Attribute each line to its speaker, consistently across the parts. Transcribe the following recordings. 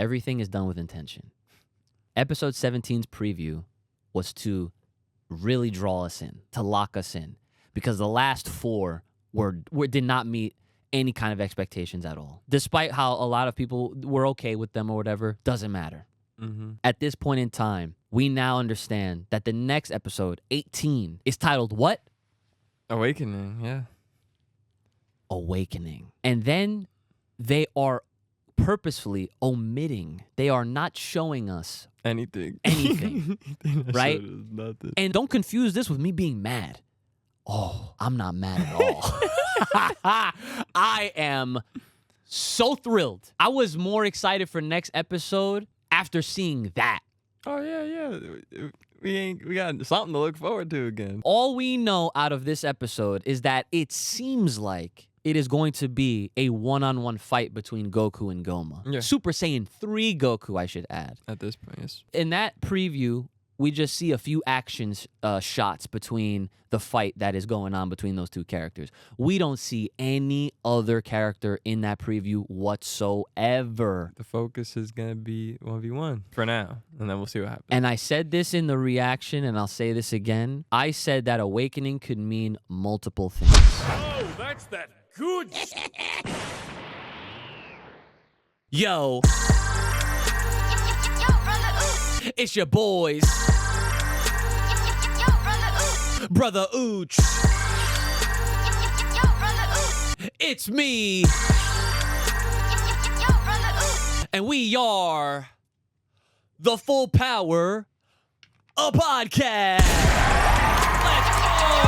Speaker 1: everything is done with intention. Episode 17's preview was to really draw us in, to lock us in, because the last 4 did not meet any kind of expectations at all. Despite how a lot of people were okay with them or whatever, doesn't matter.
Speaker 2: Mm-hmm.
Speaker 1: At this point in time, we now understand that the next episode, 18, is titled what?
Speaker 2: Awakening, yeah.
Speaker 1: Awakening. And then they are purposefully omitting. They are not showing us
Speaker 2: anything,
Speaker 1: right? And don't confuse this with me being mad. Oh, I'm not mad at all. I am so thrilled. I was more excited for next episode after seeing that.
Speaker 2: Oh, yeah. We got something to look forward to again.
Speaker 1: All we know out of this episode is that it seems like it is going to be a one-on-one fight between Goku and GOMAH.
Speaker 2: Yeah.
Speaker 1: Super Saiyan 3 Goku, I should add.
Speaker 2: At this point, yes.
Speaker 1: In that preview, we just see a few shots between the fight that is going on between those two characters. We don't see any other character in that preview whatsoever.
Speaker 2: The focus is going to be 1v1 for now, and then we'll see what happens.
Speaker 1: And I said this in the reaction, and I'll say this again. I said that awakening could mean multiple things.
Speaker 3: Oh, that's that good.
Speaker 1: Yo. It's your boys. Brother Ooch. It's me. And we are the Full Power a Podcast. Let's go.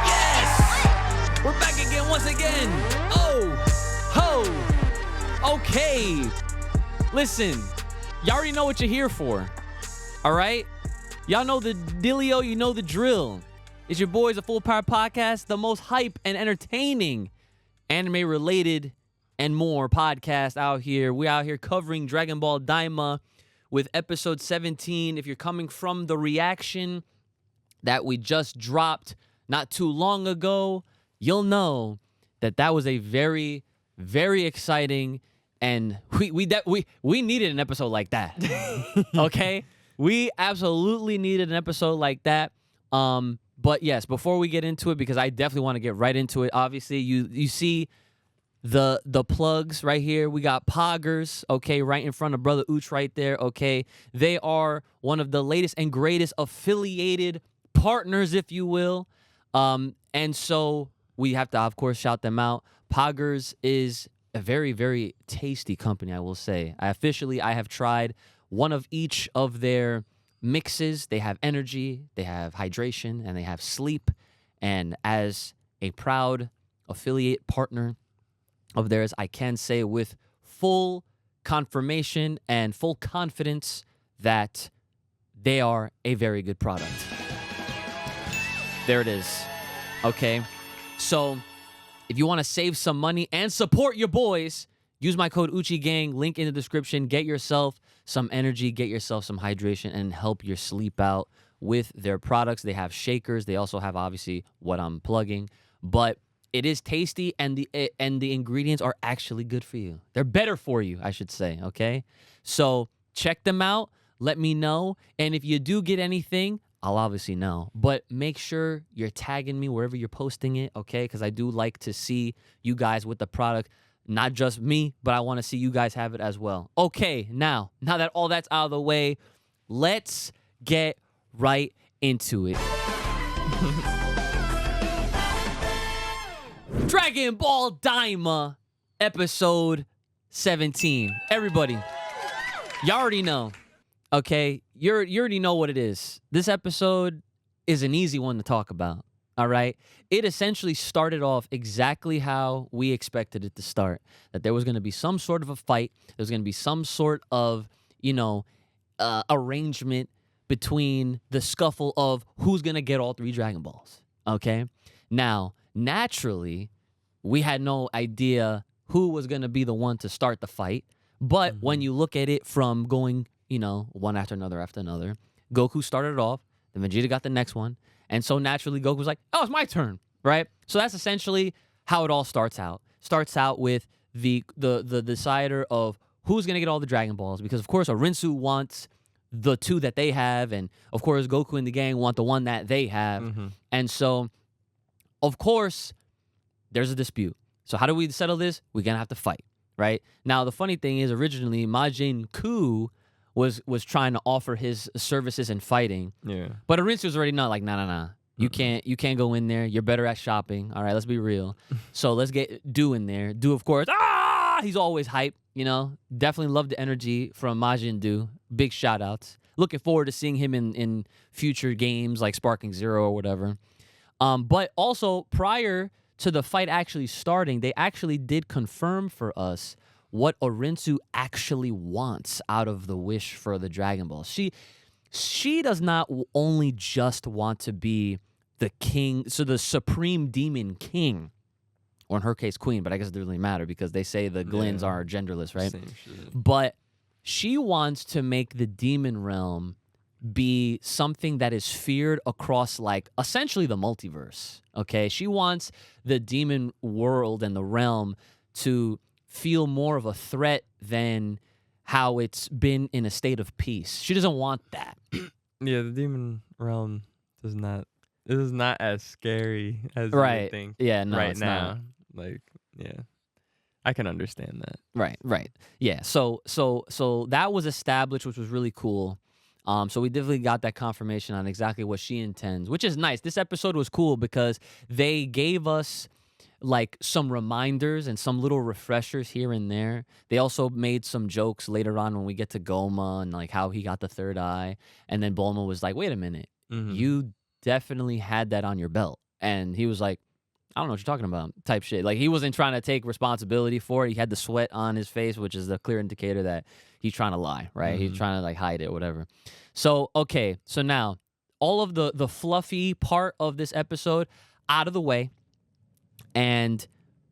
Speaker 1: Yes. We're back again once again. Oh, ho. Okay. Listen. Y'all already know what you're here for, all right? Y'all know the dealio, you know the drill. It's your boys, the Full Power Podcast, the most hype and entertaining anime-related and more podcast out here. We out here covering Dragon Ball Daima with episode 17. If you're coming from the reaction that we just dropped not too long ago, you'll know that that was a very, very exciting. And we needed an episode like that, okay? We absolutely needed an episode like that. But yes, before we get into it, because I definitely want to get right into it. Obviously, you see the plugs right here. We got Poggers, okay, right in front of Brother Ooch right there, okay? They are one of the latest and greatest affiliated partners, if you will. And so we have to, of course, shout them out. Poggers is a very, very tasty company, I will say. I have tried one of each of their mixes. They have energy, they have hydration, and they have sleep. And as a proud affiliate partner of theirs, I can say with full confirmation and full confidence that they are a very good product. There it is. Okay. So if you want to save some money and support your boys, use my code UCHIGANG, link in the description. Get yourself some energy, get yourself some hydration, and help your sleep out with their products. They have shakers. They also have, obviously, what I'm plugging. But it is tasty, and the ingredients are actually good for you. They're better for you, I should say, okay? So check them out. Let me know. And if you do get anything, I'll obviously know, but make sure you're tagging me wherever you're posting it, okay? Because I do like to see you guys with the product, not just me, but I want to see you guys have it as well. Okay, now that all that's out of the way, let's get right into it. Dragon Ball Daima, episode 17. Everybody, y'all already know. Okay, you already know what it is. This episode is an easy one to talk about, all right? It essentially started off exactly how we expected it to start, that there was going to be some sort of a fight. There was going to be some sort of, arrangement between the scuffle of who's going to get all 3 Dragon Balls, okay? Now, naturally, we had no idea who was going to be the one to start the fight, but when you look at it from going one after another, Goku started it off, then Vegeta got the next one, and so naturally Goku was like, oh, it's my turn, right? So that's essentially how it all starts out. Starts out with the decider of who's going to get all the Dragon Balls? Because, of course, Arinsu wants the 2 that they have, and, of course, Goku and the gang want the one that they have. And so, of course, there's a dispute. So how do we settle this? We're going to have to fight, right? Now, the funny thing is, originally, Majin Ku was trying to offer his services in fighting.
Speaker 2: Yeah.
Speaker 1: But Arinsu was already not like, nah. You can't go in there. You're better at shopping. All right, let's be real. So let's get Do in there. Do, of course, he's always hype, you know. Definitely love the energy from Majin Do. Big shout outs. Looking forward to seeing him in future games like Sparking Zero or whatever. But also, prior to the fight actually starting, they actually did confirm for us what Arinsu actually wants out of the wish for the Dragon Ball. She does not only just want to be the king, so the supreme demon king, or in her case, queen, but I guess it doesn't really matter because they say the Glins are genderless, right?
Speaker 2: Same shit.
Speaker 1: But she wants to make the demon realm be something that is feared across, like, essentially the multiverse, okay? She wants the demon world and the realm to feel more of a threat than how it's been in a state of peace. She doesn't want that.
Speaker 2: Yeah, the demon realm is not as scary as you
Speaker 1: Right.
Speaker 2: would think.
Speaker 1: Yeah, no,
Speaker 2: right
Speaker 1: it's
Speaker 2: now.
Speaker 1: not.
Speaker 2: Like, yeah. I can understand that.
Speaker 1: Right. Yeah. So that was established, which was really cool. So we definitely got that confirmation on exactly what she intends, which is nice. This episode was cool because they gave us like some reminders and some little refreshers here and there. They also made some jokes later on when we get to Goma and like how he got the third eye. And then Bulma was like, wait a minute, you definitely had that on your belt. And he was like, I don't know what you're talking about, type shit. Like, he wasn't trying to take responsibility for it. He had the sweat on his face, which is the clear indicator that he's trying to lie, right? He's trying to, like, hide it or whatever. So, okay. So now, all of the fluffy part of this episode out of the way. And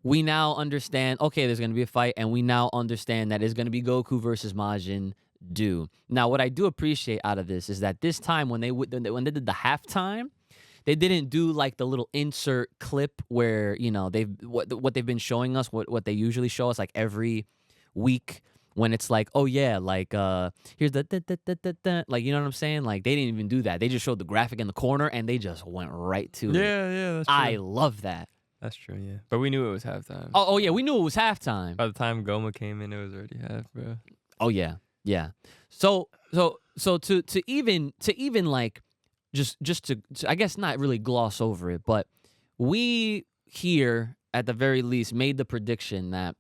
Speaker 1: we now understand, okay, there's going to be a fight. And we now understand that it's going to be Goku versus Majin Do. Now, what I do appreciate out of this is that this time when they did the halftime, they didn't do like the little insert clip where, you know, what they've been showing us, what they usually show us like every week when it's like, oh yeah, like here's the like, you know what I'm saying? Like, they didn't even do that. They just showed the graphic in the corner and they just went right to it.
Speaker 2: Yeah, that's true.
Speaker 1: I love that.
Speaker 2: That's true, yeah. But we knew it was halftime.
Speaker 1: Oh yeah, we knew it was halftime.
Speaker 2: By the time Goma came in, it was already half, bro.
Speaker 1: Oh yeah. So to even like just to I guess not really gloss over it, but we here at the very least made the prediction that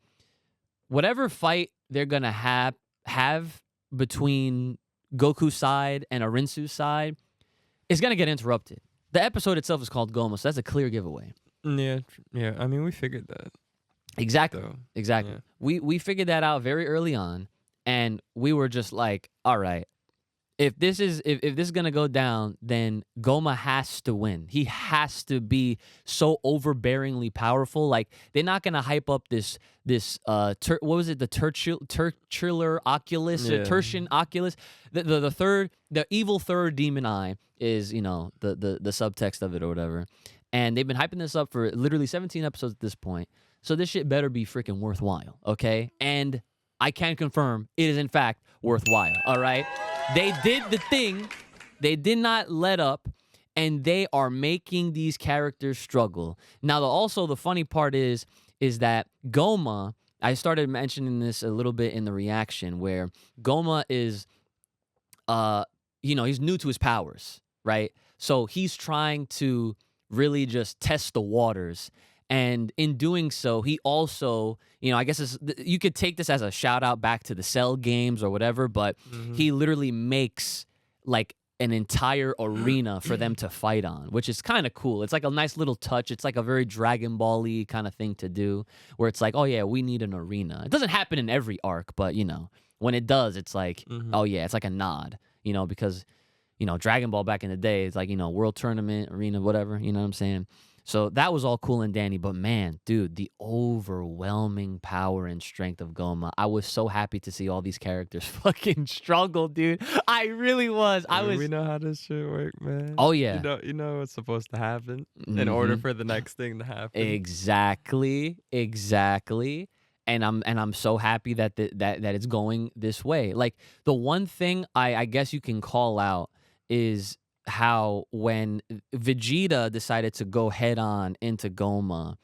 Speaker 1: whatever fight they're gonna have between Goku's side and Arinsu's side is gonna get interrupted. The episode itself is called Goma, so that's a clear giveaway.
Speaker 2: Yeah. I mean, we figured that.
Speaker 1: Exactly.
Speaker 2: Though.
Speaker 1: Exactly.
Speaker 2: Yeah.
Speaker 1: We figured that out very early on, and we were just like, all right, if this is gonna go down, then Goma has to win. He has to be so overbearingly powerful. Like, they're not gonna hype up this what was it, the Tertiary Oculus, Tertian Oculus, the evil third demon eye is, you know, the subtext of it or whatever. And they've been hyping this up for literally 17 episodes at this point. So this shit better be freaking worthwhile, okay? And I can confirm it is in fact worthwhile, all right? They did the thing. They did not let up, and they are making these characters struggle. Now, also the funny part is that Goma, I started mentioning this a little bit in the reaction, where Goma is, you know, he's new to his powers, right? So he's trying to really just test the waters. And in doing so, he also, you know, I guess you could take this as a shout out back to the Cell games or whatever, but he literally makes like an entire arena for them to fight on, which is kind of cool. It's like a nice little touch. It's like a very Dragon Ball-y kind of thing to do, where it's like, oh yeah, we need an arena. It doesn't happen in every arc, but you know, when it does, it's like, oh yeah, it's like a nod, you know, because, you know, Dragon Ball back in the day, it's like, you know, world tournament, arena, whatever, you know what I'm saying? So that was all cool and dandy, but man, dude, the overwhelming power and strength of Goma. I was so happy to see all these characters fucking struggle, dude. I really was.
Speaker 2: We know how this shit work, man.
Speaker 1: Oh yeah.
Speaker 2: You know what's supposed to happen in order for the next thing to happen.
Speaker 1: Exactly. and I'm so happy that that it's going this way. Like the one thing I guess you can call out is how when Vegeta decided to go head on into GOMAH,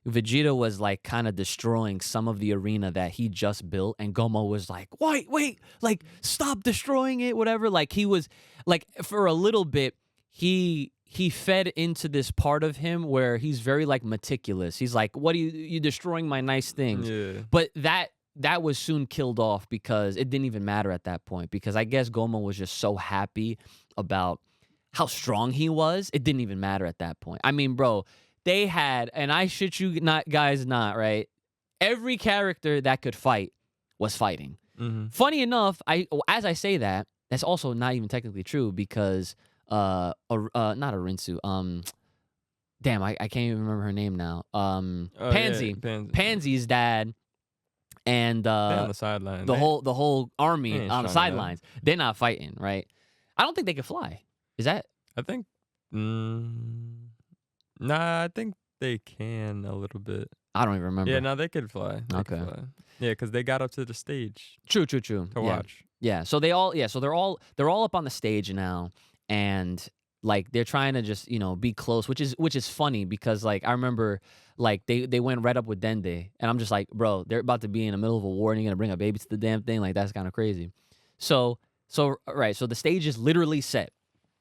Speaker 1: Vegeta was like kind of destroying some of the arena that he just built, and GOMAH was like, wait, like stop destroying it, whatever. Like he was like for a little bit, he fed into this part of him where he's very like meticulous. He's like, what are you destroying my nice things?
Speaker 2: Yeah.
Speaker 1: But that was soon killed off because it didn't even matter at that point, because I guess GOMAH was just so happy about how strong he was. It didn't even matter at that point. I mean, bro, they had, and I shit you not, guys, not, right? Every character that could fight was fighting.
Speaker 2: Mm-hmm.
Speaker 1: Funny enough, as I say that, that's also not even technically true because not Arinsu. Damn, I can't even remember her name now. Pansy.
Speaker 2: Yeah,
Speaker 1: Pansy's dad and
Speaker 2: They're on the sideline.
Speaker 1: the whole army
Speaker 2: ain't
Speaker 1: on the
Speaker 2: strong enough.
Speaker 1: sidelines. They're not fighting, right? I don't think they could fly. Is that?
Speaker 2: I think. Nah, I think they can a little bit.
Speaker 1: I don't even remember.
Speaker 2: Yeah, no, they could fly. They
Speaker 1: Okay.
Speaker 2: could fly. Yeah, because they got up to the stage
Speaker 1: True.
Speaker 2: to watch.
Speaker 1: Yeah. So they're all up on the stage now, and like they're trying to just be close, which is funny because like I remember like they went right up with Dende, and I'm just like, bro, they're about to be in the middle of a war, and you're gonna bring a baby to the damn thing, like that's kind of crazy. So the stage is literally set.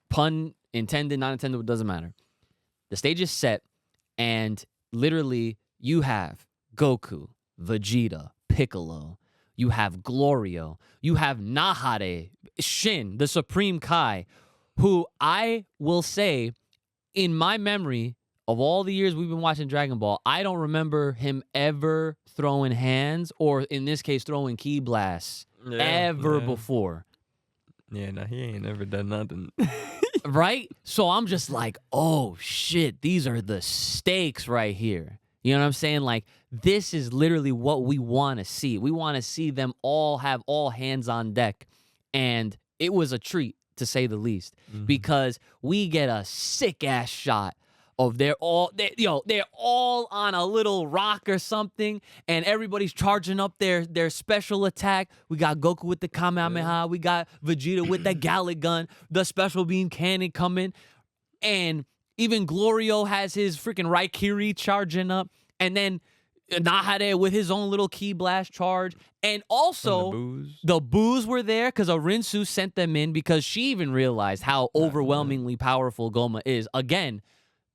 Speaker 1: Pun intended, not intended, it doesn't matter. The stage is set, and literally you have Goku, Vegeta, Piccolo, you have Glorio, you have Nahare, Shin, the Supreme Kai, who I will say, in my memory of all the years we've been watching Dragon Ball, I don't remember him ever throwing hands, or in this case, throwing ki blasts ever before.
Speaker 2: Yeah, no, he ain't never done nothing.
Speaker 1: Right? So I'm just like, oh shit, these are the stakes right here. You know what I'm saying? Like, this is literally what we want to see. We want to see them all have all hands on deck. And it was a treat, to say the least, because we get a sick ass shot of they're all on a little rock or something, and everybody's charging up their special attack. We got Goku with the Kamehameha, we got Vegeta with the Gallic gun, the special beam cannon coming, and even Glorio has his freaking Raikiri charging up, and then Nahare with his own little ki blast charge, and also the boos were there because Arinsu sent them in because she even realized how overwhelmingly powerful GOMAH is. Again,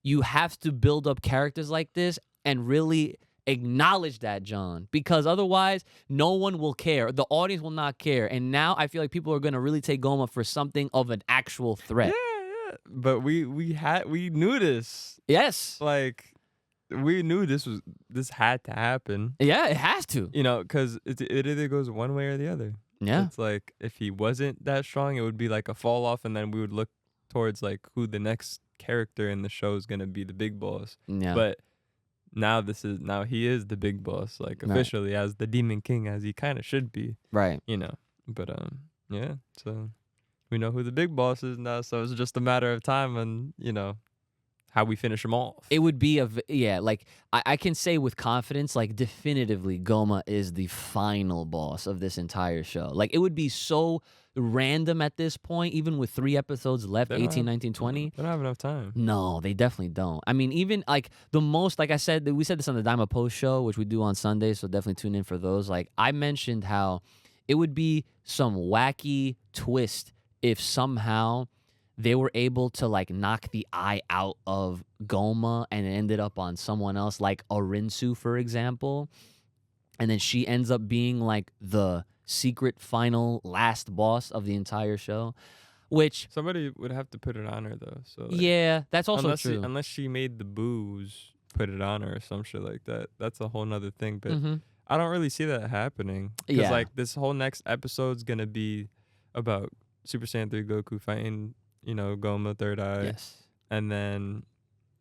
Speaker 1: you have to build up characters like this and really acknowledge that, John, because otherwise no one will care. The audience will not care. And now I feel like people are going to really take GOMAH for something of an actual threat.
Speaker 2: Yeah. But we knew this.
Speaker 1: Yes.
Speaker 2: Like, we knew this had to happen.
Speaker 1: Yeah, it has to.
Speaker 2: Because it either goes one way or the other.
Speaker 1: Yeah.
Speaker 2: It's like, if he wasn't that strong, it would be like a fall off, and then we would look towards like who the next character in the show is gonna be the big boss.
Speaker 1: Yeah.
Speaker 2: But now he is the big boss, like officially as the Demon King, as he kind of should be.
Speaker 1: Right.
Speaker 2: But yeah. So we know who the big boss is now. So it's just a matter of time, and how we finish him off.
Speaker 1: It would be like I can say with confidence, like definitively, GOMAH is the final boss of this entire show. Like it would be so random at this point, even with 3 episodes left, 18, 19, 20.
Speaker 2: They don't have enough time.
Speaker 1: No, they definitely don't. I mean, even like the most, like I said, we said this on the Daima Post show, which we do on Sundays, so definitely tune in for those. Like I mentioned how it would be some wacky twist if somehow they were able to like knock the eye out of GOMAH and it ended up on someone else, like Arinsu, for example. And then she ends up being like the secret final last boss of the entire show, which
Speaker 2: somebody would have to put it on her though. So like,
Speaker 1: yeah, that's also true.
Speaker 2: Unless she made the boos put it on her or some shit like that. That's a whole nother thing. But I don't really see that happening. Because like this whole next episode's gonna be about Super Saiyan 3 Goku fighting GOMAH Third Eye.
Speaker 1: Yes.
Speaker 2: And then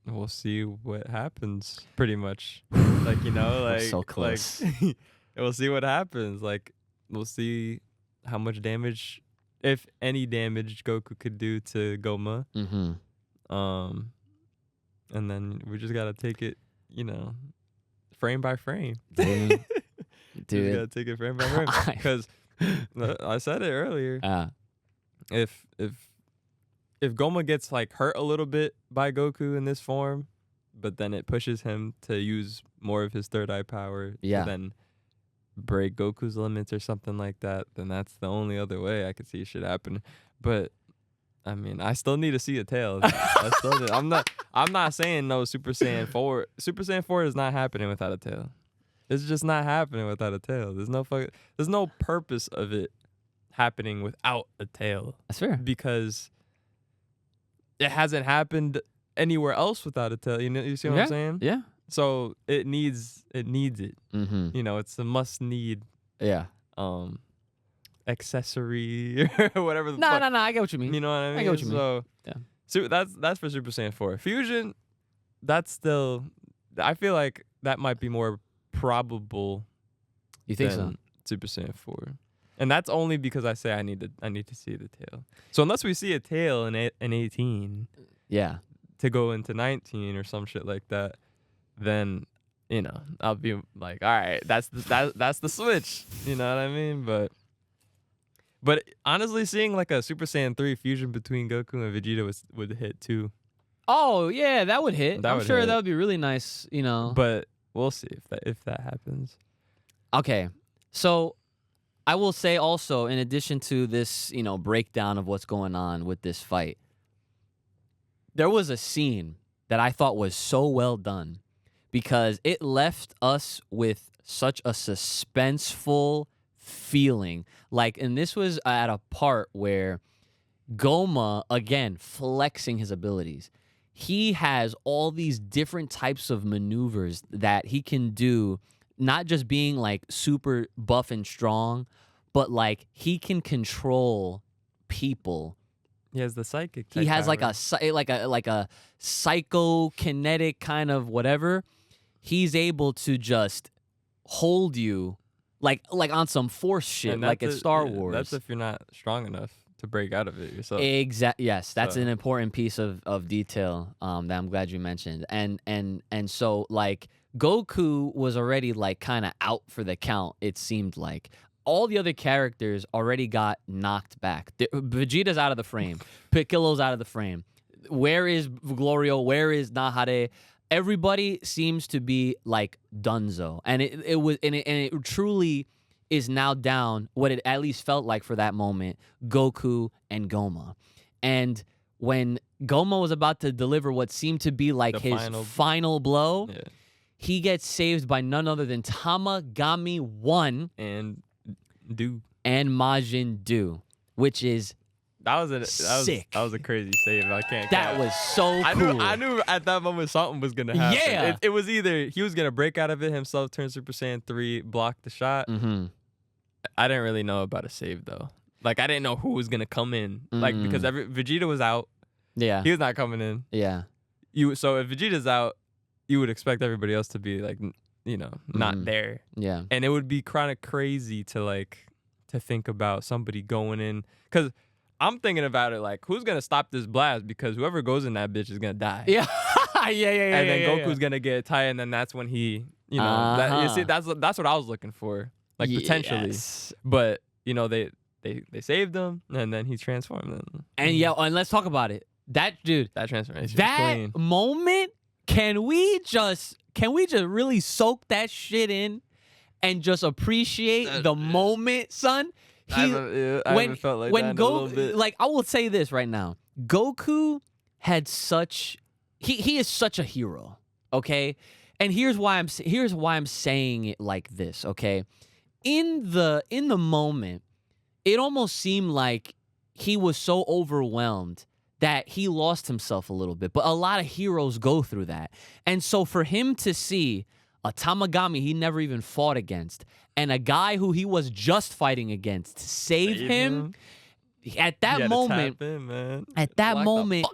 Speaker 2: we'll see what happens, pretty much. Like, like
Speaker 1: so close.
Speaker 2: Like, we'll see what happens. Like, we'll see how much damage, if any damage, Goku could do to GOMAH.
Speaker 1: Mm-hmm.
Speaker 2: And then we just gotta take it, frame by frame. You just gotta take it frame by frame. Because I said it earlier. If Goma gets like hurt a little bit by Goku in this form, but then it pushes him to use more of his third eye power to then break Goku's limits or something like that, then that's the only other way I could see shit happen. But I mean, I still need to see a tail. I'm not saying no Super Saiyan 4. Super Saiyan 4 is not happening without a tail. It's just not happening without a tail. There's no purpose of it happening without a tail.
Speaker 1: That's fair.
Speaker 2: Because it hasn't happened anywhere else without a tail. You see what I'm saying?
Speaker 1: Yeah.
Speaker 2: So it needs it.
Speaker 1: Mm-hmm.
Speaker 2: It's a must need.
Speaker 1: Yeah.
Speaker 2: Accessory or whatever.
Speaker 1: No. I get what you mean.
Speaker 2: You know what I mean?
Speaker 1: I get what you mean.
Speaker 2: So
Speaker 1: yeah.
Speaker 2: So that's for Super Saiyan 4. Fusion, that's still. I feel like that might be more probable.
Speaker 1: You think so?
Speaker 2: Super Saiyan 4. And that's only because I say I need to see the tail. So unless we see a tail in 18, to go into 19 or some shit like that, then I'll be like, all right, that's the switch. You know what I mean? But honestly, seeing like a Super Saiyan 3 fusion between Goku and Vegeta would hit too.
Speaker 1: Oh yeah, that would hit. I'm sure that would be really nice.
Speaker 2: But we'll see if that happens.
Speaker 1: Okay, so. I will say also, in addition to this, breakdown of what's going on with this fight, there was a scene that I thought was so well done because it left us with such a suspenseful feeling. And this was at a part where Goma, again, flexing his abilities. He has all these different types of maneuvers that he can do. Not just being like super buff and strong, but like he can control people.
Speaker 2: He has the psychic.
Speaker 1: He has
Speaker 2: power.
Speaker 1: like a psychokinetic kind of whatever. He's able to just hold you like on some force shit, like it's Star Wars.
Speaker 2: That's if you're not strong enough to break out of it yourself.
Speaker 1: Yes, that's an important piece of detail that I'm glad you mentioned. And so like. Goku was already like kind of out for the count, it seemed like. All the other characters already got knocked back. Vegeta's out of the frame. Piccolo's out of the frame. Where is Glorio? Where is Nahare? Everybody seems to be like donezo. And it truly is now down what it at least felt like for that moment, Goku and Goma. And when Goma was about to deliver what seemed to be like his final blow, he gets saved by none other than Tamagami 1
Speaker 2: and Do
Speaker 1: and Majin Do, which is sick.
Speaker 2: That was a crazy save. I can't.
Speaker 1: That was so cool.
Speaker 2: I knew at that moment something was gonna happen.
Speaker 1: Yeah,
Speaker 2: it was either he was gonna break out of it himself, turn Super Saiyan 3, block the shot.
Speaker 1: Mm-hmm.
Speaker 2: I didn't really know about a save though. Like I didn't know who was gonna come in. Like because Vegeta was out.
Speaker 1: Yeah,
Speaker 2: he was not coming in.
Speaker 1: Yeah.
Speaker 2: So if Vegeta's out, you would expect everybody else to be like, not there.
Speaker 1: Yeah.
Speaker 2: And it would be kind of crazy to think about somebody going in. Because I'm thinking about it like, who's going to stop this blast? Because whoever goes in that bitch is going to die.
Speaker 1: Yeah. yeah.
Speaker 2: And then Goku's going to get tired. And then that's when he, you see, that's what I was looking for. Like, potentially.
Speaker 1: Yes.
Speaker 2: But, they saved him. And then he transformed them.
Speaker 1: And and let's talk about it. That
Speaker 2: transformation.
Speaker 1: That moment. Can we just really soak that shit in and just appreciate the moment, son?
Speaker 2: I haven't felt like that in a little bit.
Speaker 1: Like I will say this right now. Goku had he is such a hero, okay? And here's why I'm saying it like this, okay? In the moment, it almost seemed like he was so overwhelmed that he lost himself a little bit. But a lot of heroes go through that. And so for him to see a Tamagami he never even fought against and a guy who he was just fighting against save him at that moment. At that moment.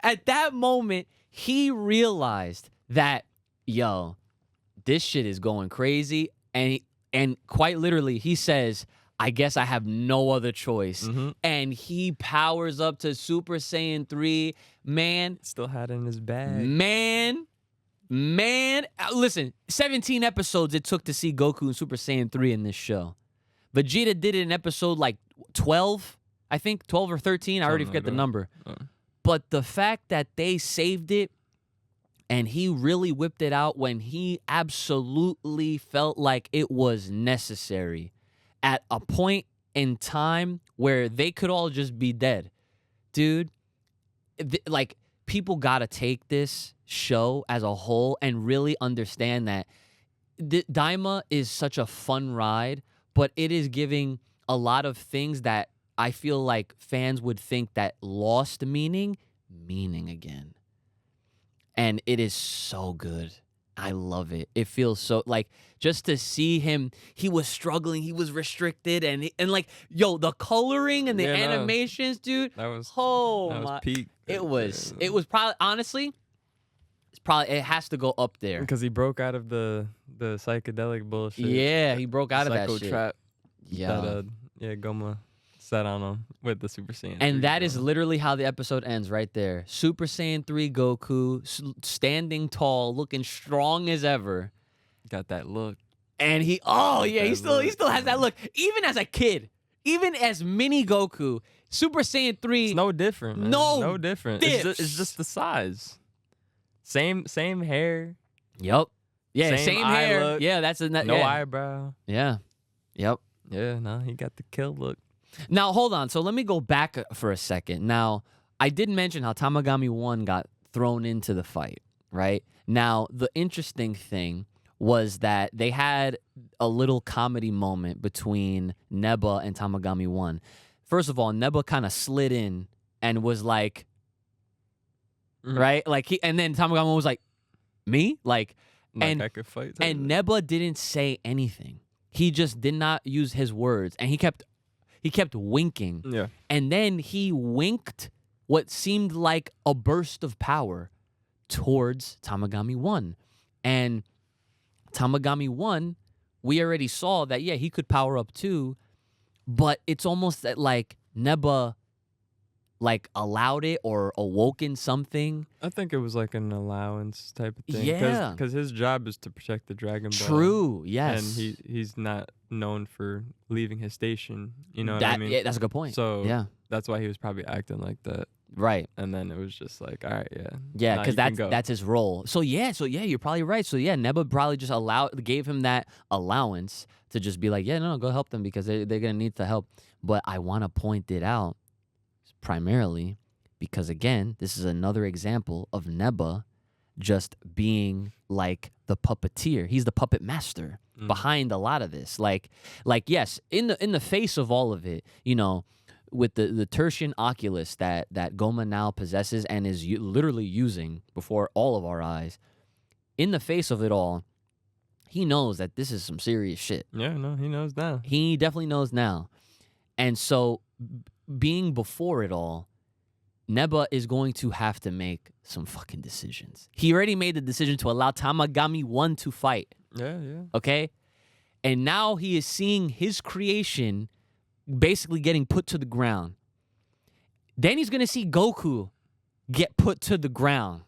Speaker 1: At that moment, he realized that, this shit is going crazy. And quite literally, he says, I guess I have no other choice. Mm-hmm. And he powers up to Super Saiyan 3. Man.
Speaker 2: Still had it in his bag.
Speaker 1: Man. Man, listen, 17 episodes it took to see Goku and Super Saiyan 3 in this show. Vegeta did it in episode like 12, I think, 12 or 13. I already forget the number. But the fact that they saved it and he really whipped it out when he absolutely felt like it was necessary at a point in time where they could all just be dead. Dude, like, people got to take this show as a whole and really understand that Daima is such a fun ride, but it is giving a lot of things that I feel like fans would think that lost meaning again. And it is so good. I love it. It feels so, like, just to see him, he was struggling, he was restricted, and like, yo, the coloring and the animations, dude.
Speaker 2: That was peak.
Speaker 1: It was probably, honestly, it has to go up there.
Speaker 2: Because he broke out of the psychedelic bullshit.
Speaker 1: Yeah, he broke out of that shit.
Speaker 2: Trap.
Speaker 1: Yeah.
Speaker 2: GOMAH set on him with the Super Saiyan.
Speaker 1: And that is literally how the episode ends right there. Super Saiyan 3 Goku standing tall, looking strong as ever.
Speaker 2: Got that look.
Speaker 1: And he still has that look. Even as a kid, even as mini Goku, Super Saiyan 3.
Speaker 2: It's no different, man. No different. It's just the size. Same hair.
Speaker 1: Yep. Yeah, same hair.
Speaker 2: Look.
Speaker 1: Yeah, that's
Speaker 2: no eyebrow.
Speaker 1: Yeah. Yep.
Speaker 2: Yeah, no, he got the kill look.
Speaker 1: Now, hold on. So let me go back for a second. Now, I did mention how Tamagami 1 got thrown into the fight, right? Now, the interesting thing was that they had a little comedy moment between Neba and Tamagami 1. First of all, Neba kind of slid in and was like, right? Like, and then Tamagami 1 was like, me? Like
Speaker 2: I could fight.
Speaker 1: And Neba didn't say anything. He just did not use his words, and he kept winking.
Speaker 2: Yeah.
Speaker 1: And then he winked what seemed like a burst of power towards Tamagami 1. And Tamagami 1, we already saw that, yeah, he could power up too, but it's almost that, like, Neba, like, allowed it or awoken something.
Speaker 2: I think it was like an allowance type of thing.
Speaker 1: Yeah.
Speaker 2: Because his job is to protect the Dragon Ball.
Speaker 1: True, yes.
Speaker 2: And he's not known for leaving his station. You know what I mean?
Speaker 1: Yeah, that's a good point.
Speaker 2: So
Speaker 1: yeah,
Speaker 2: that's why he was probably acting like that.
Speaker 1: Right.
Speaker 2: And then it was just like, all right, yeah.
Speaker 1: Yeah, because that's his role. So yeah, you're probably right. So yeah, Neba probably just gave him that allowance to just be like, yeah, no, go help them because they're gonna need the help. But I want to point it out primarily because, again, this is another example of Neba just being like the puppeteer. He's the puppet master behind a lot of this. Like yes, in the face of all of it, you know, with the Tertian Oculus that GOMAH now possesses and is literally using before all of our eyes, in the face of it all, he knows that this is some serious shit.
Speaker 2: Yeah, no, he knows now.
Speaker 1: He definitely knows now. And so, being before it all, Neba is going to have to make some fucking decisions. He already made the decision to allow Tamagami 1 to fight.
Speaker 2: Yeah.
Speaker 1: Okay? And now he is seeing his creation basically getting put to the ground. Then he's going to see Goku get put to the ground.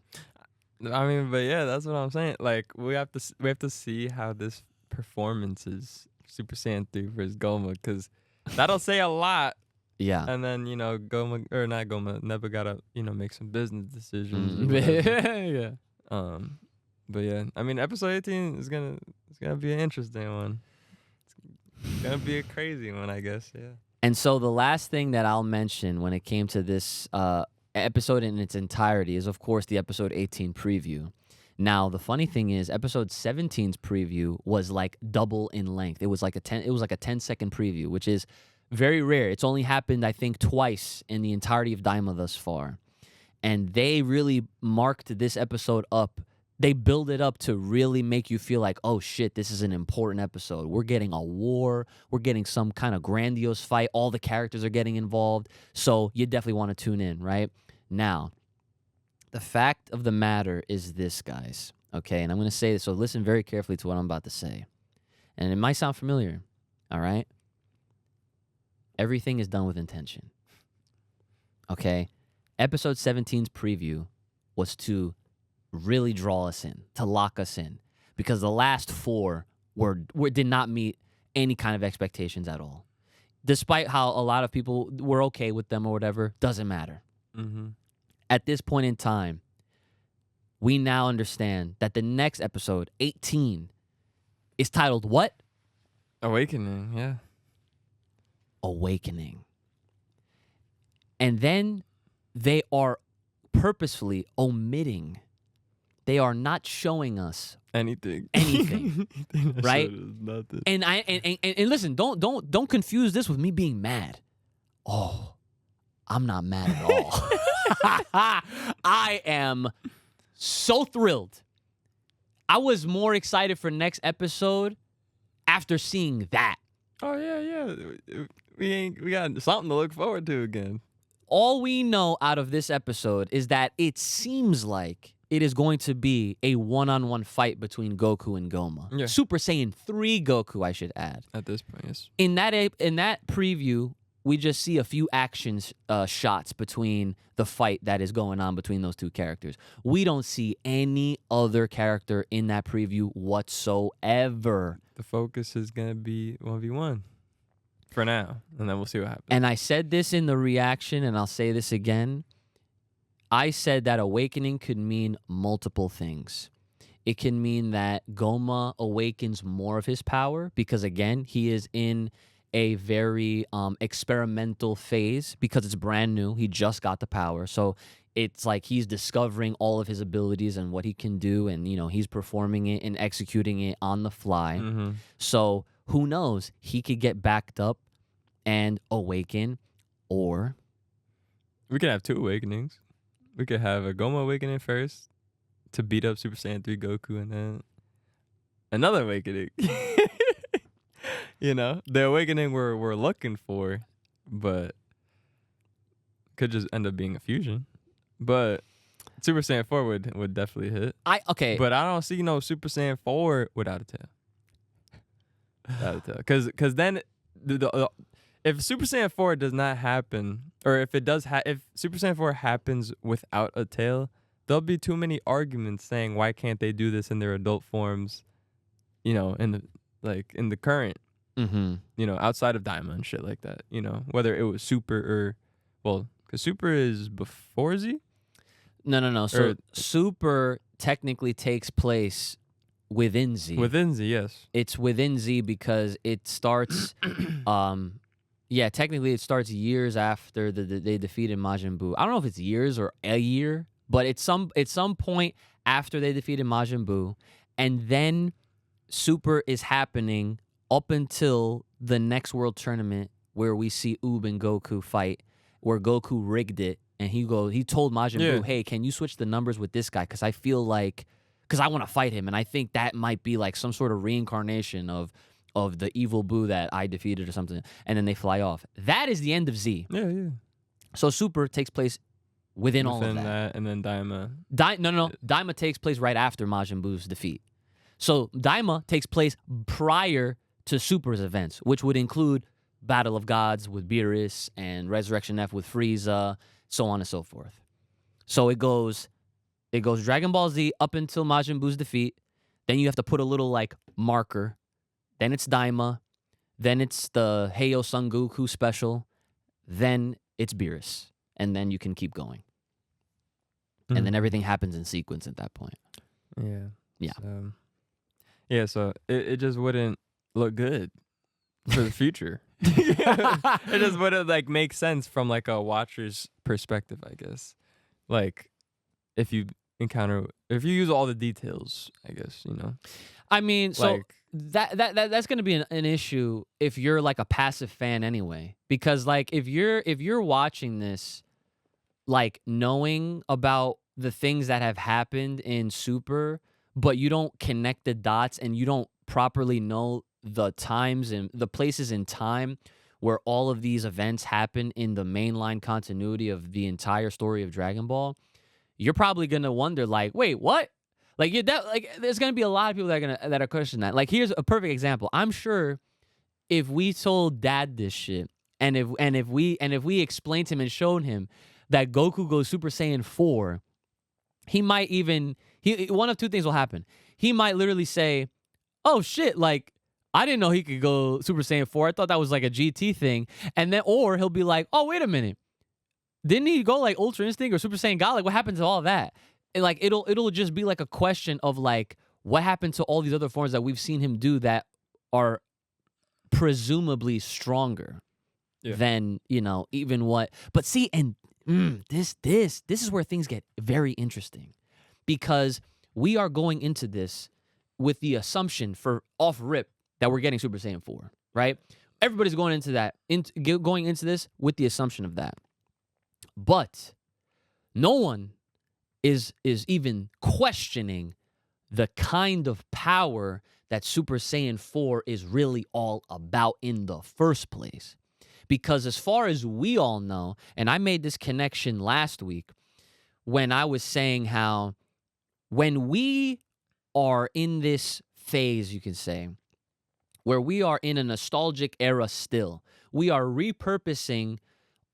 Speaker 2: I mean, but yeah, that's what I'm saying. Like, we have to see how this performance is Super Saiyan 3 versus GOMAH, because that'll say a lot.
Speaker 1: Yeah.
Speaker 2: And then, you know, Neba gotta, you know, make some business decisions.
Speaker 1: Yeah.
Speaker 2: But yeah, I mean, episode 18 is gonna be an interesting one. It's gonna be a crazy one, I guess. Yeah.
Speaker 1: And so the last thing that I'll mention when it came to this episode in its entirety is, of course, the episode 18 preview. Now, the funny thing is, episode 17's preview was like double in length. It was like a 10-second preview, which is very rare. It's only happened, I think, twice in the entirety of Daima thus far. And they really marked this episode up. They build it up to really make you feel like, oh shit, this is an important episode. We're getting a war. We're getting some kind of grandiose fight. All the characters are getting involved. So you definitely want to tune in, right? Now, the fact of the matter is this, guys. Okay, and I'm going to say this, so listen very carefully to what I'm about to say. And it might sound familiar, all right? Everything is done with intention. Okay? Episode 17's preview was to really draw us in, to lock us in, because the last 4 did not meet any kind of expectations at all. Despite how a lot of people were okay with them or whatever, doesn't matter.
Speaker 2: Mm-hmm.
Speaker 1: At this point in time, we now understand that the next episode, 18, is titled what?
Speaker 2: Awakening, yeah.
Speaker 1: Awakening. And then they are purposefully omitting. They are not showing us
Speaker 2: anything,
Speaker 1: right? And listen, don't confuse this with me being mad. Oh, I'm not mad at all. I am so thrilled. I was more excited for next episode after seeing that.
Speaker 2: Oh yeah. We got something to look forward to again.
Speaker 1: All we know out of this episode is that it seems like it is going to be a one-on-one fight between Goku and GOMAH.
Speaker 2: Yeah.
Speaker 1: Super Saiyan 3 Goku, I should add.
Speaker 2: At this point, yes.
Speaker 1: In that preview, we just see a few action shots between the fight that is going on between those two characters. We don't see any other character in that preview whatsoever.
Speaker 2: The focus is going to be 1v1 for now, and then we'll see what happens.
Speaker 1: And I said this in the reaction, and I'll say this again. I said that awakening could mean multiple things. It can mean that GOMAH awakens more of his power because, again, he is in a very experimental phase because it's brand new. He just got the power. So it's like he's discovering all of his abilities and what he can do, and, you know, he's performing it and executing it on the fly.
Speaker 2: Mm-hmm.
Speaker 1: So who knows? He could get backed up and awaken, or
Speaker 2: we could have 2 awakenings. We could have a GOMAH awakening first to beat up Super Saiyan 3 Goku, and then another awakening. You know, the awakening we're looking for, but could just end up being a fusion. But Super Saiyan 4 would definitely hit.
Speaker 1: Okay.
Speaker 2: But I don't see no Super Saiyan 4 without a tail. Without a tail. Because then if Super Saiyan 4 does not happen, or if it does, if Super Saiyan 4 happens without a tail, there'll be too many arguments saying why can't they do this in their adult forms, you know, in the current, you know, outside of Daima and shit like that, you know, whether it was Super or, well, because Super is before Z?
Speaker 1: No. So Super technically takes place within Z.
Speaker 2: Within Z, yes.
Speaker 1: It's within Z because it starts, technically it starts years after they defeated Majin Buu. I don't know if it's years or a year, but it's some point after they defeated Majin Buu, and then Super is happening up until the next World Tournament where we see Oob and Goku fight, where Goku rigged it, and he told Majin Buu, hey, can you switch the numbers with this guy? Because I feel like, because I want to fight him, and I think that might be like some sort of reincarnation of the evil Buu that I defeated or something, and then they fly off. That is the end of Z.
Speaker 2: Yeah.
Speaker 1: So Super takes place within all of that.
Speaker 2: And then Daima.
Speaker 1: No. Daima takes place right after Majin Buu's defeat. So Daima takes place prior to Super's events, which would include Battle of Gods with Beerus and Resurrection F with Frieza, so on and so forth. So it goes Dragon Ball Z up until Majin Buu's defeat. Then you have to put a little like marker. Then it's Daima. Then it's the Heyo Son Goku special. Then it's Beerus. And then you can keep going. And then everything happens in sequence at that point.
Speaker 2: Yeah. So it just wouldn't look good for the future. It just wouldn't like make sense from like a watcher's perspective, I guess. Like if you use all the details, I guess, you know.
Speaker 1: I mean, so
Speaker 2: like,
Speaker 1: that's going to be an issue if you're like a passive fan anyway, because like if you're watching this, like knowing about the things that have happened in Super, but you don't connect the dots and you don't properly know the times and the places in time where all of these events happen in the mainline continuity of the entire story of Dragon Ball, you're probably going to wonder like, wait, what? Like there's gonna be a lot of people that are questioning that. Like, here's a perfect example. I'm sure if we told Dad this shit, and if we explained to him and showed him that Goku goes Super Saiyan 4, he might even One of two things will happen. He might literally say, "Oh shit, like I didn't know he could go Super Saiyan 4. I thought that was like a GT thing." And then, or he'll be like, "Oh, wait a minute. Didn't he go like Ultra Instinct or Super Saiyan God? Like, what happened to all that?" And like, it'll just be like a question of like, what happened to all these other forms that we've seen him do that are presumably stronger than, you know, even what. But see, and this is where things get very interesting, because we are going into this with the assumption for off rip that we're getting Super Saiyan 4, right? Everybody's going into that, going into this with the assumption of that. But no one is even questioning the kind of power that Super Saiyan 4 is really all about in the first place. Because as far as we all know, and I made this connection last week when I was saying how when we are in this phase, you can say, where we are in a nostalgic era still, we are repurposing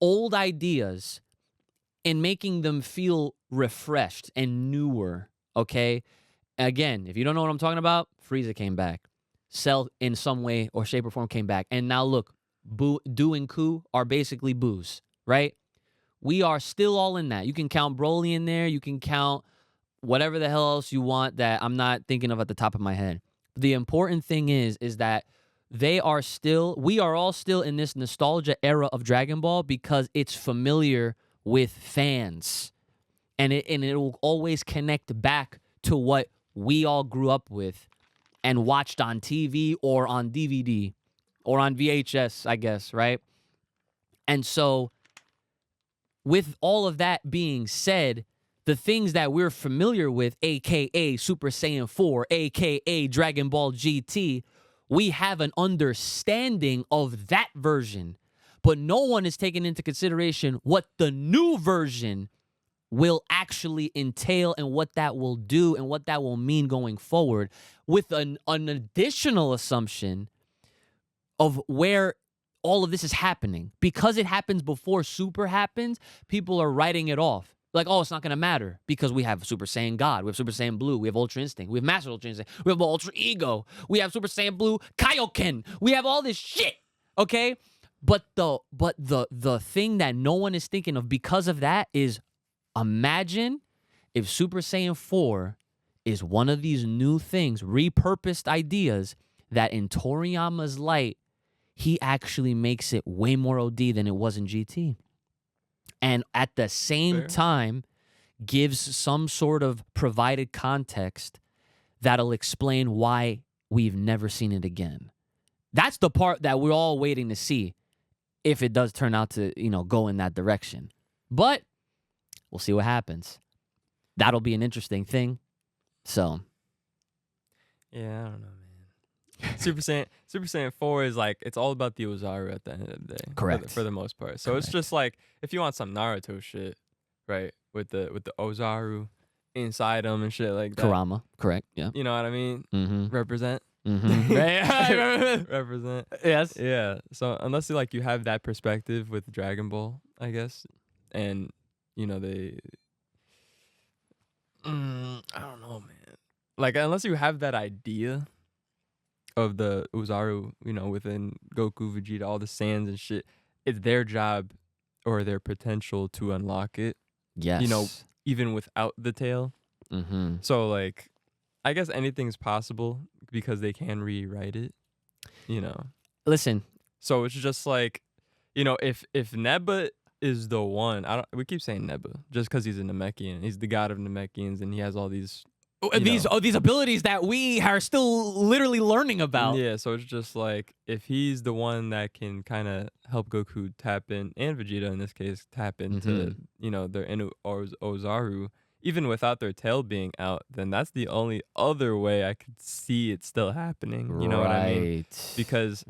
Speaker 1: old ideas and making them feel refreshed and newer, okay? Again, if you don't know what I'm talking about, Frieza came back. Cell, in some way or shape or form, came back. And now look, Do and Ku are basically Boos, right? We are still all in that. You can count Broly in there. You can count whatever the hell else you want that I'm not thinking of at the top of my head. The important thing is that we are all still in this nostalgia era of Dragon Ball because it's familiar with fans. And it will always connect back to what we all grew up with and watched on TV or on DVD or on VHS, I guess, right? And so with all of that being said, the things that we're familiar with, a.k.a. Super Saiyan 4, a.k.a. Dragon Ball GT, we have an understanding of that version. But no one is taking into consideration what the new version will actually entail and what that will do and what that will mean going forward, with an additional assumption of where all of this is happening. Because it happens before Super happens, people are writing it off. Like, oh, it's not going to matter because we have Super Saiyan God, we have Super Saiyan Blue, we have Ultra Instinct, we have Master Ultra Instinct, we have Ultra Ego, we have Super Saiyan Blue Kaioken, we have all this shit, okay? But the thing that no one is thinking of because of that is, imagine if Super Saiyan 4 is one of these new things, repurposed ideas, that in Toriyama's light, he actually makes it way more OD than it was in GT. And at the same time, gives some sort of provided context that'll explain why we've never seen it again. That's the part that we're all waiting to see if it does turn out to, you know, go in that direction. But we'll see what happens. That'll be an interesting thing. So,
Speaker 2: yeah, I don't know, man. Super Saiyan 4 is like, it's all about the Ozaru at the end of the day.
Speaker 1: Correct.
Speaker 2: For the most part. So It's just like, if you want some Naruto shit, right, with the Ozaru inside him and shit like that.
Speaker 1: Kurama, correct, yeah.
Speaker 2: You know what I mean?
Speaker 1: Mm-hmm.
Speaker 2: Represent.
Speaker 1: Mm-hmm.
Speaker 2: Represent.
Speaker 1: Yes.
Speaker 2: Yeah. So unless you have that perspective with Dragon Ball, I guess, and you know I don't know, man. Like, unless you have that idea of the Ozaru, you know, within Goku, Vegeta, all the Saiyans and shit, it's their job or their potential to unlock it.
Speaker 1: Yes.
Speaker 2: You know, even without the tail.
Speaker 1: Mm-hmm.
Speaker 2: So, like, I guess anything's possible because they can rewrite it, you know.
Speaker 1: Listen.
Speaker 2: So it's just like, you know, if Neba is the one, we keep saying Neba just because he's a Namekian. He's the god of Namekians and he has all these
Speaker 1: these abilities that we are still literally learning about.
Speaker 2: Yeah, so it's just like, if he's the one that can kind of help Goku tap in, and Vegeta in this case, tap into, you know, their Inu Ozaru, even without their tail being out, then that's the only other way I could see it still happening. You know what I mean? Because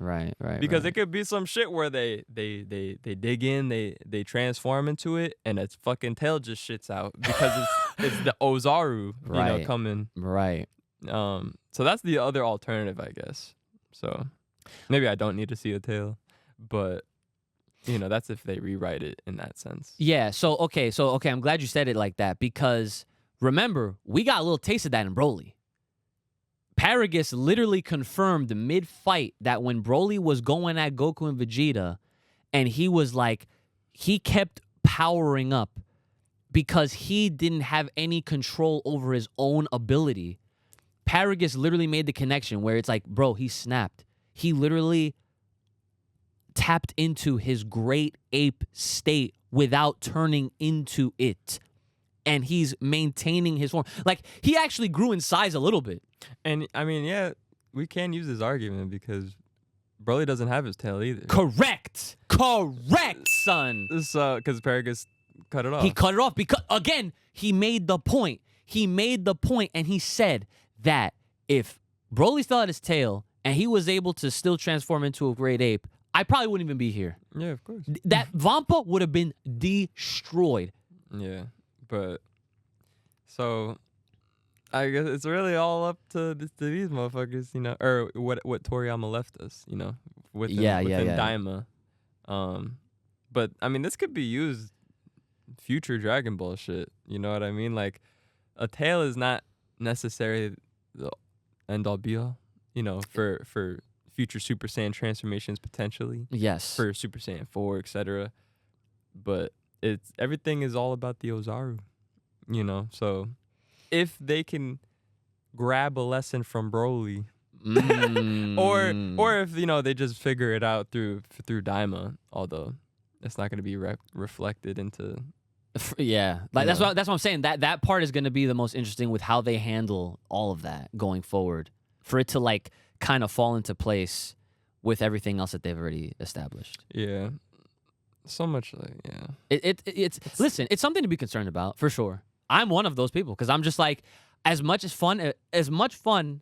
Speaker 2: because it could be some shit where they dig in, they transform into it, and its fucking tail just shits out because it's the Ozaru, you know, coming.
Speaker 1: Right.
Speaker 2: So that's the other alternative, I guess. So maybe I don't need to see a tail, but you know, that's if they rewrite it in that sense.
Speaker 1: Yeah. So okay. I'm glad you said it like that, because remember, we got a little taste of that in Broly. Paragus literally confirmed mid-fight that when Broly was going at Goku and Vegeta, and he was like, he kept powering up because he didn't have any control over his own ability. Paragus literally made the connection where it's like, bro, he snapped. He literally tapped into his great ape state without turning into it. And he's maintaining his form. Like, he actually grew in size a little bit.
Speaker 2: And, I mean, yeah, we can use this argument because Broly doesn't have his tail either.
Speaker 1: Correct, son.
Speaker 2: So, because Paragus cut it off.
Speaker 1: He cut it off because, again, he made the point. And he said that if Broly still had his tail and he was able to still transform into a great ape, I probably wouldn't even be here.
Speaker 2: Yeah, of course.
Speaker 1: That Vampa would have been destroyed.
Speaker 2: Yeah, but so I guess it's really all up to these motherfuckers, you know, or what Toriyama left us, you know, within Daima. But I mean, this could be used future Dragon Ball shit. You know what I mean? Like, a tail is not necessarily the end all be all, you know, for future Super Saiyan transformations potentially.
Speaker 1: Yes.
Speaker 2: For Super Saiyan 4, etc. But everything is all about the Ozaru, you know. So if they can grab a lesson from Broly, or if, you know, they just figure it out through Daima, although it's not going to be reflected into.
Speaker 1: Yeah, like that's what I'm saying. That part is going to be the most interesting with how they handle all of that going forward, for it to like kind of fall into place with everything else that they've already established.
Speaker 2: Yeah, so much like
Speaker 1: It's listen, it's something to be concerned about for sure. I'm one of those people because I'm just like, as much fun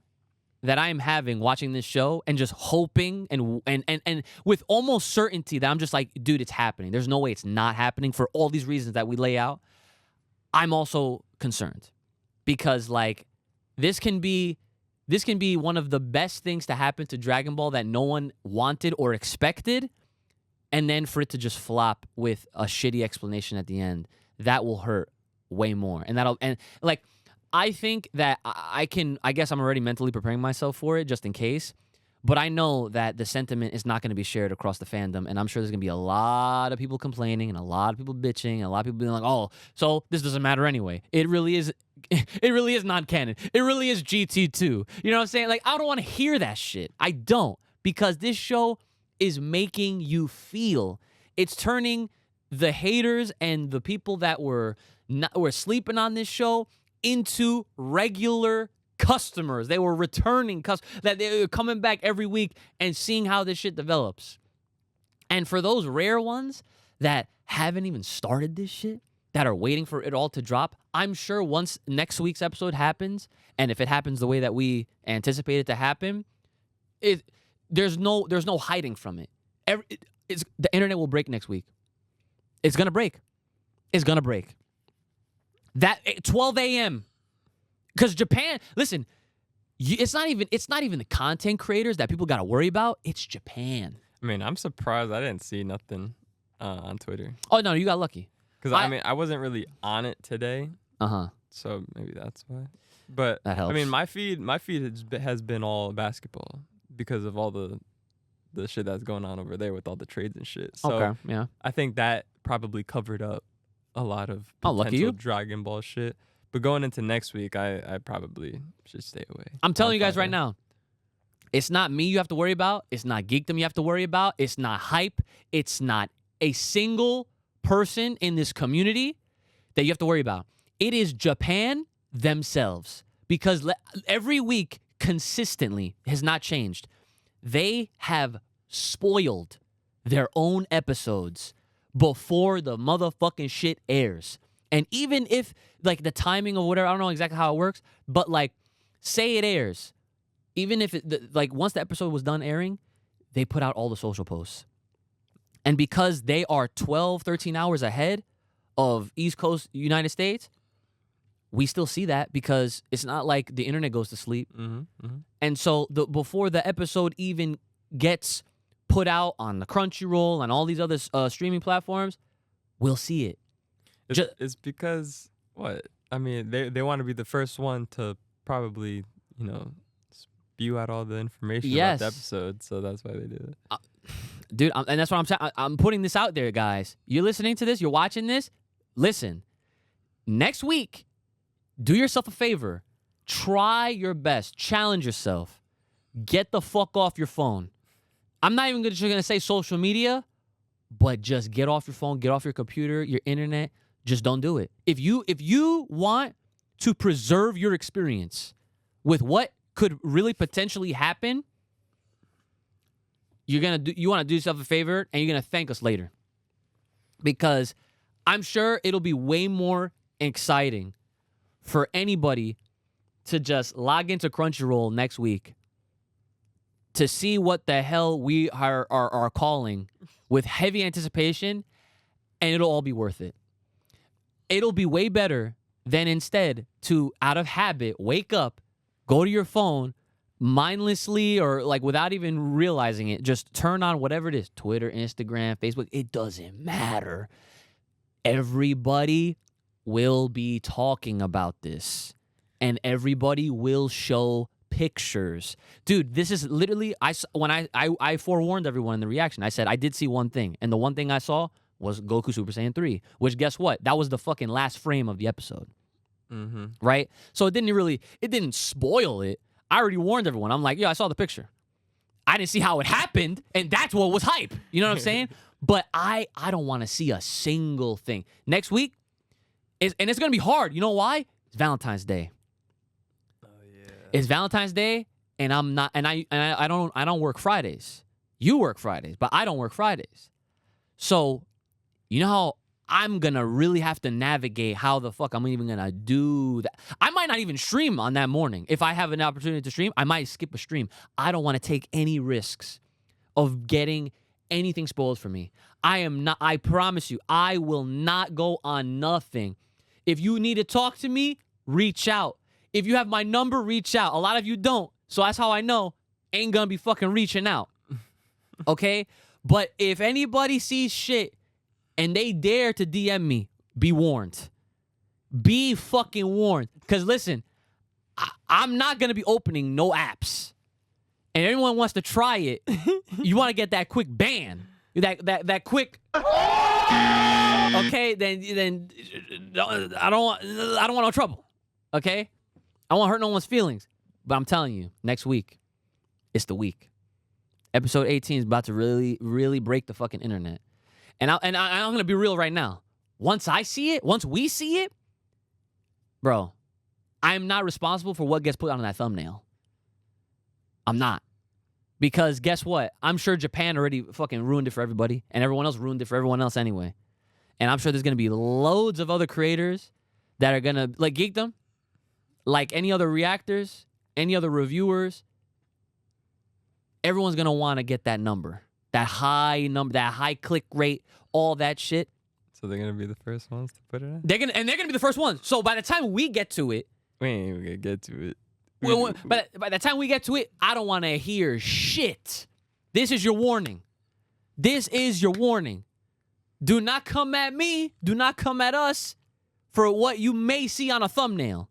Speaker 1: that I'm having watching this show and just hoping and with almost certainty that I'm just like, dude, it's happening. There's no way it's not happening for all these reasons that we lay out. I'm also concerned because like this can be one of the best things to happen to Dragon Ball that no one wanted or expected, and then for it to just flop with a shitty explanation at the end, that will hurt way more. And I think that I guess I'm already mentally preparing myself for it just in case, but I know that the sentiment is not going to be shared across the fandom, and I'm sure there's going to be a lot of people complaining and a lot of people bitching and a lot of people being like, oh, so this doesn't matter anyway. It really is not canon. It really is GT2. You know what I'm saying? Like, I don't want to hear that shit. I don't, because this show is making you feel. It's turning the haters and the people that were sleeping on this show into regular customers. They were returning customers, that they were coming back every week and seeing how this shit develops. And for those rare ones that haven't even started this shit, that are waiting for it all to drop, I'm sure once next week's episode happens, and if it happens the way that we anticipate it to happen, there's no hiding from it. The internet will break next week. It's gonna break. It's gonna break. That 12 a.m. Because Japan, listen, it's not even the content creators that people got to worry about. It's Japan.
Speaker 2: I mean, I'm surprised I didn't see nothing on Twitter.
Speaker 1: Oh no, you got lucky.
Speaker 2: Because I mean, I wasn't really on it today. So maybe that's why. But
Speaker 1: that helps.
Speaker 2: I mean, my feed has been all basketball because of all the shit that's going on over there with all the trades and shit. So
Speaker 1: okay, yeah.
Speaker 2: I think that probably covered up a lot of
Speaker 1: lucky
Speaker 2: potential
Speaker 1: you.
Speaker 2: Dragon Ball shit. But going into next week, I probably should stay away.
Speaker 1: I'm telling you guys right now, it's not me you have to worry about. It's not Geekdom you have to worry about. It's not hype. It's not a single person in this community that you have to worry about. It is Japan themselves. Because every week, consistently, has not changed. They have spoiled their own episodes before the motherfucking shit airs. And even if, like, the timing or whatever, I don't know exactly how it works, but, like, say it airs. Even if once the episode was done airing, they put out all the social posts. And because they are 12, 13 hours ahead of East Coast United States, we still see that because it's not like the internet goes to sleep. And so before the episode even gets put out on the Crunchyroll and all these other streaming platforms, we'll see it.
Speaker 2: It's because, what? I mean, they want to be the first one to probably, spew out all the information about the episode, so that's why they do it.
Speaker 1: Dude, and that's what I'm saying. I'm putting this out there, guys. You're listening to this. You're watching this. Listen, next week, do yourself a favor. Try your best. Challenge yourself. Get the fuck off your phone. I'm not even going to say social media, but just get off your phone, get off your computer, your internet. Just don't do it. If you want to preserve your experience with what could really potentially happen, you want to do yourself a favor, and you're going to thank us later. Because I'm sure it'll be way more exciting for anybody to just log into Crunchyroll next week to see what the hell we are calling with heavy anticipation, and it'll all be worth it. It'll be way better than instead to, out of habit, wake up, go to your phone, mindlessly or like without even realizing it, just turn on whatever it is, Twitter, Instagram, Facebook, it doesn't matter. Everybody will be talking about this, and everybody will show pictures. Dude, this is literally, I forewarned everyone in the reaction. I said I did see one thing, and the one thing I saw was Goku Super Saiyan 3, which guess what? That was the fucking last frame of the episode.
Speaker 2: Mm-hmm.
Speaker 1: Right? So it didn't spoil it. I already warned everyone. I'm like, yo, I saw the picture. I didn't see how it happened, and that's what was hype. You know what I'm saying? But I don't want to see a single thing. Next week, and it's going to be hard. You know why? It's Valentine's Day.
Speaker 2: Oh, yeah.
Speaker 1: It's Valentine's Day, and I'm not, and I don't work Fridays. You work Fridays, but I don't work Fridays. So, you know how I'm going to really have to navigate how the fuck I'm even going to do that. I might not even stream on that morning. If I have an opportunity to stream, I might skip a stream. I don't want to take any risks of getting anything spoiled for me. I promise you, I will not go on nothing. If you need to talk to me, reach out. If you have my number, reach out. A lot of you don't. So that's how I know ain't going to be fucking reaching out. Okay? But if anybody sees shit and they dare to DM me, be warned. Be fucking warned. Because listen, I'm not going to be opening no apps. And everyone wants to try it. You want to get that quick ban. That quick. Okay, then I don't want no trouble. Okay? I won't hurt no one's feelings. But I'm telling you, next week, it's the week. Episode 18 is about to really, really break the fucking internet. And I'm going to be real right now. Once we see it, bro, I'm not responsible for what gets put on that thumbnail. I'm not. Because guess what? I'm sure Japan already fucking ruined it for everybody, and everyone else ruined it for everyone else anyway. And I'm sure there's going to be loads of other creators that are going to, like Geekdom, like any other reactors, any other reviewers, everyone's going to want to get that number. That high number, that high click rate, all that shit.
Speaker 2: So they're gonna be the first ones to put it in?
Speaker 1: They're gonna be the first ones. So by the time we get to it,
Speaker 2: we ain't even gonna get to it.
Speaker 1: But by the time we get to it, I don't want to hear shit. This is your warning. This is your warning. Do not come at me. Do not come at us for what you may see on a thumbnail.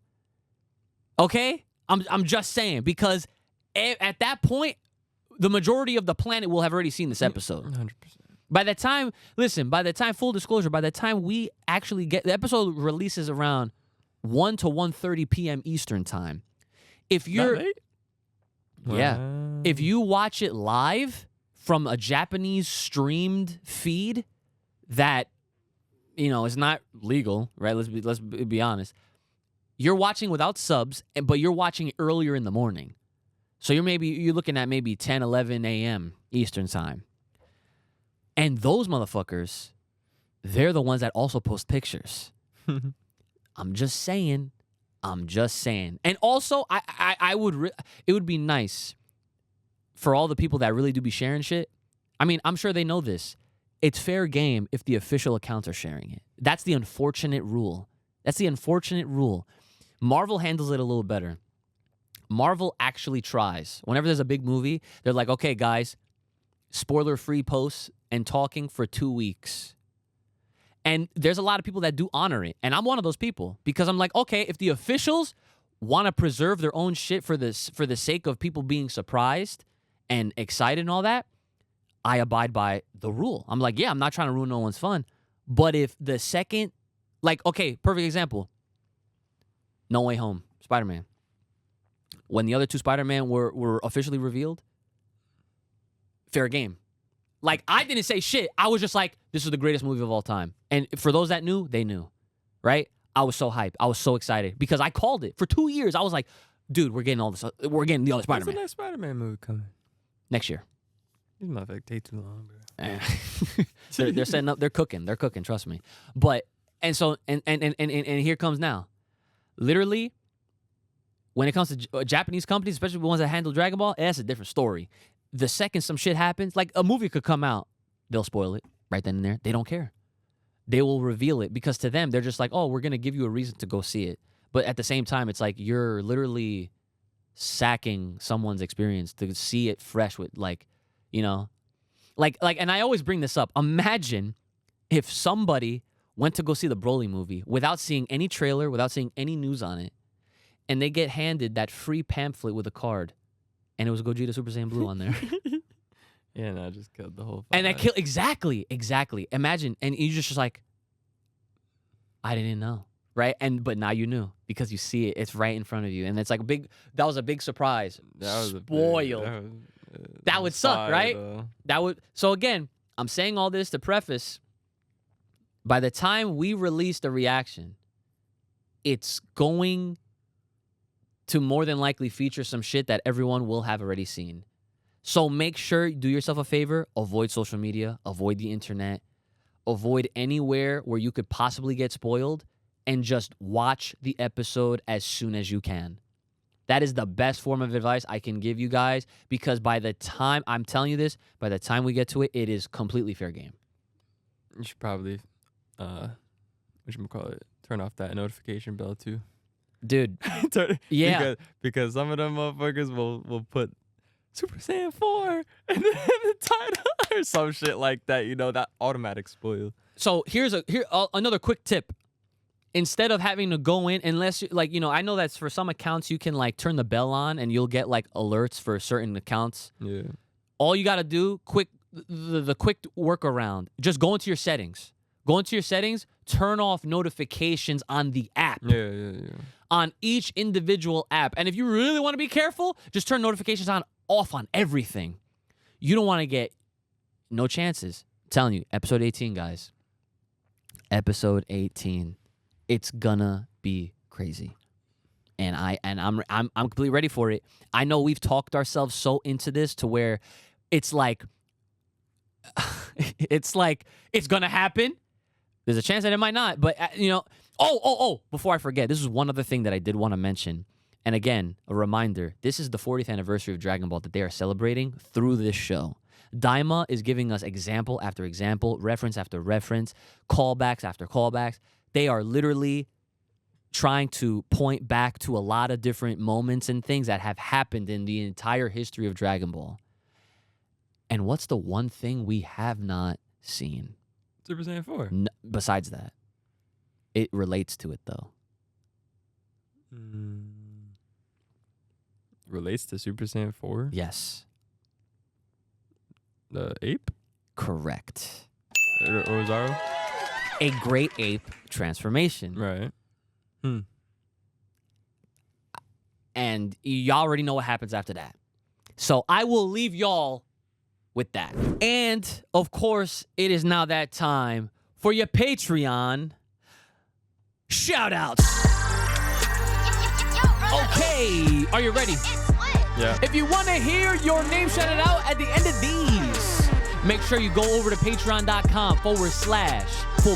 Speaker 1: Okay? I'm just saying, because at that point, the majority of the planet will have already seen this episode.
Speaker 2: 100%.
Speaker 1: By the time, full disclosure, by the time we actually get, the episode releases around 1 to 1:30 p.m. Eastern time. If you're, yeah, if you watch it live from a Japanese streamed feed that, is not legal, right? Let's be honest. You're watching without subs, but you're watching it earlier in the morning. So you're looking at maybe 10, 11 a.m. Eastern time. And those motherfuckers, they're the ones that also post pictures. I'm just saying. And also, it would be nice for all the people that really do be sharing shit. I mean, I'm sure they know this. It's fair game if the official accounts are sharing it. That's the unfortunate rule. Marvel handles it a little better. Marvel actually tries. Whenever there's a big movie, they're like, okay, guys, spoiler-free posts and talking for 2 weeks. And there's a lot of people that do honor it. And I'm one of those people because I'm like, okay, if the officials want to preserve their own shit for the sake of people being surprised and excited and all that, I abide by the rule. I'm like, yeah, I'm not trying to ruin no one's fun. But if the second, like, okay, perfect example. No Way Home, Spider-Man. When the other two Spider-Man were officially revealed, fair game. Like, I didn't say shit. I was just like, this is the greatest movie of all time. And for those that knew, they knew, right? I was so hyped. I was so excited because I called it. For 2 years, I was like, dude, we're getting all this. We're getting the other Spider-Man.
Speaker 2: When's the next Spider-Man movie coming?
Speaker 1: Next year.
Speaker 2: These motherfuckers take too long, bro.
Speaker 1: They're setting up. They're cooking. They're cooking. Trust me. But and here comes now. Literally, when it comes to Japanese companies, especially the ones that handle Dragon Ball, that's a different story. The second some shit happens, like a movie could come out, they'll spoil it right then and there. They don't care. They will reveal it because to them, they're just like, oh, we're going to give you a reason to go see it. But at the same time, it's like you're literally sacking someone's experience to see it fresh with like, you know, like, and I always bring this up. Imagine if somebody went to go see the Broly movie without seeing any trailer, without seeing any news on it, and they get handed that free pamphlet with a card, and it was Gogeta Super Saiyan Blue on there.
Speaker 2: Yeah, no, I just killed the whole fight.
Speaker 1: And I killed, exactly. Imagine, and you just like, I didn't know, right? But now you knew because you see it. It's right in front of you, and it's like that was a big surprise.
Speaker 2: That was
Speaker 1: spoiled. That would suck, right? So again, I'm saying all this to preface. By the time we release the reaction, it's going to more than likely feature some shit that everyone will have already seen. So make sure, do yourself a favor, avoid social media, avoid the internet, avoid anywhere where you could possibly get spoiled, and just watch the episode as soon as you can. That is the best form of advice I can give you guys, because by the time, I'm telling you this, by the time we get to it, it is completely fair game.
Speaker 2: You should probably, turn off that notification bell too.
Speaker 1: Dude, yeah.
Speaker 2: Because some of them motherfuckers will put Super Saiyan 4 in the title or some shit like that, you know, that automatic spoil.
Speaker 1: So here's another quick tip. Instead of having to go in, unless, like, you know, I know that's for some accounts you can, like, turn the bell on and you'll get, like, alerts for certain accounts.
Speaker 2: Yeah.
Speaker 1: All you got to do, the quick workaround, just go into your settings. Go into your settings, turn off notifications on the app.
Speaker 2: Yeah.
Speaker 1: On each individual app. And if you really want to be careful, just turn notifications off on everything. You don't want to get no chances. I'm telling you, episode 18, guys. Episode 18. It's gonna be crazy. And I'm completely ready for it. I know we've talked ourselves so into this to where it's like it's gonna happen. There's a chance that it might not, but you know, before I forget, this is one other thing that I did want to mention. And again, a reminder, this is the 40th anniversary of Dragon Ball that they are celebrating through this show. Daima is giving us example after example, reference after reference, callbacks after callbacks. They are literally trying to point back to a lot of different moments and things that have happened in the entire history of Dragon Ball. And what's the one thing we have not seen?
Speaker 2: Super Saiyan 4.
Speaker 1: Besides that, it relates to it, though.
Speaker 2: Relates to Super Saiyan 4?
Speaker 1: Yes.
Speaker 2: The ape?
Speaker 1: Correct.
Speaker 2: Ozaru?
Speaker 1: A great ape transformation.
Speaker 2: Right.
Speaker 1: And y'all already know what happens after that. So I will leave y'all with that. And, of course, it is now that time for your Patreon shoutouts. Okay, are you ready?
Speaker 2: Yeah.
Speaker 1: If you want to hear your name shouted out at the end of these, make sure you go over to patreon.com/Full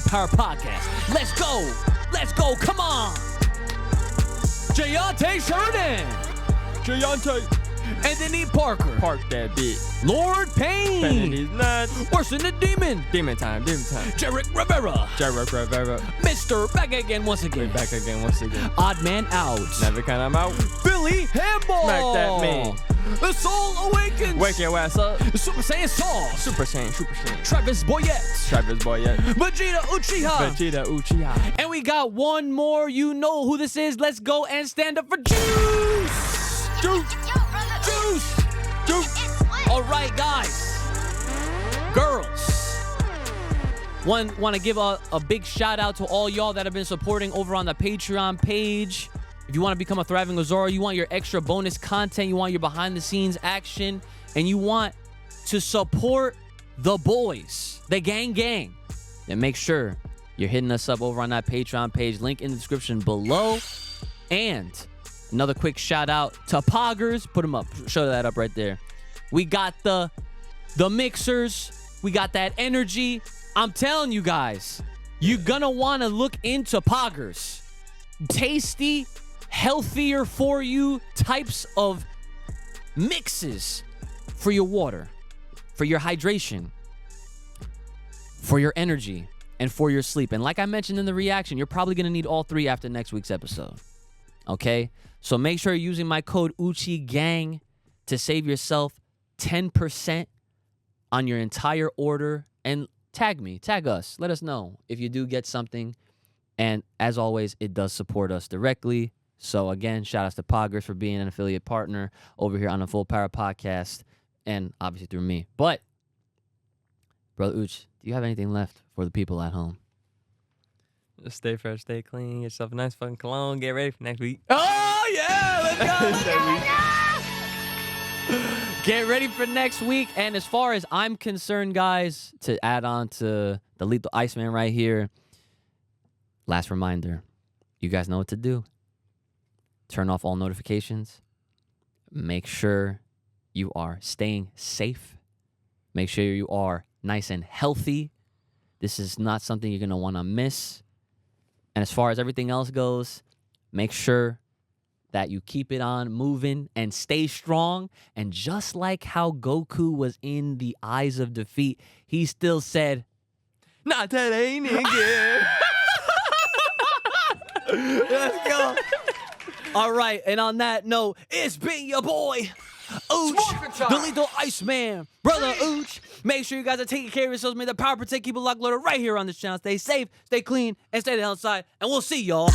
Speaker 1: Power Podcast. Let's go, come on. Jayante Sheridan. Anthony Parker.
Speaker 2: Park that bitch.
Speaker 1: Lord Payne.
Speaker 2: Bending these nuts.
Speaker 1: Worsen the Demon.
Speaker 2: Demon time.
Speaker 1: Jarek Rivera. Mr. Back again once again.
Speaker 2: Back again once again.
Speaker 1: Odd Man Out.
Speaker 2: Never count him out.
Speaker 1: Billy Hamball.
Speaker 2: Smack that man.
Speaker 1: The Soul Awakens.
Speaker 2: Wake your ass up.
Speaker 1: Super Saiyan Saul.
Speaker 2: Super Saiyan.
Speaker 1: Travis Boyette. Vegeta Uchiha. And we got one more. You know who this is. Let's go and stand up for Juice. Juice. All right, guys. Girls. Want to give a big shout out to all y'all that have been supporting over on the Patreon page. If you want to become a thriving Azora, you want your extra bonus content, you want your behind the scenes action, and you want to support the boys, the gang, then make sure you're hitting us up over on that Patreon page. Link in the description below. And another quick shout out to Poggers. Put them up. Show that up right there. We got the mixers. We got that energy. I'm telling you guys, you're going to want to look into Poggers. Tasty, healthier for you types of mixes for your water, for your hydration, for your energy, and for your sleep. And like I mentioned in the reaction, you're probably going to need all three after next week's episode. Okay? So make sure you're using my code UCHIGANG to save yourself 10% on your entire order. And tag us. Let us know if you do get something. And as always, it does support us directly. So again, shout outs to Poggers for being an affiliate partner over here on the Full Power Podcast, and obviously through me. But, Brother Uch, do you have anything left for the people at home?
Speaker 2: Just stay fresh, stay clean, get yourself a nice fucking cologne, get ready for next week.
Speaker 1: Oh, yeah! Let's go! Get ready for next week. And as far as I'm concerned, guys, to add on to the Lethal Iceman right here, last reminder, you guys know what to do. Turn off all notifications. Make sure you are staying safe. Make sure you are nice and healthy. This is not something you're going to want to miss. And as far as everything else goes, make sure that you keep it on moving and stay strong. And just like how Goku was in the eyes of defeat, he still said, "Not today, nigga." Let's go. All right, and on that note, it's been your boy, Ooch, the Lethal Iceman, Brother Ooch. Make sure you guys are taking care of yourselves. May the power protect, keep it locked, loaded right here on this channel. Stay safe, stay clean, and stay the hell inside. And we'll see y'all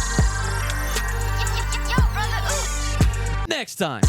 Speaker 1: next time.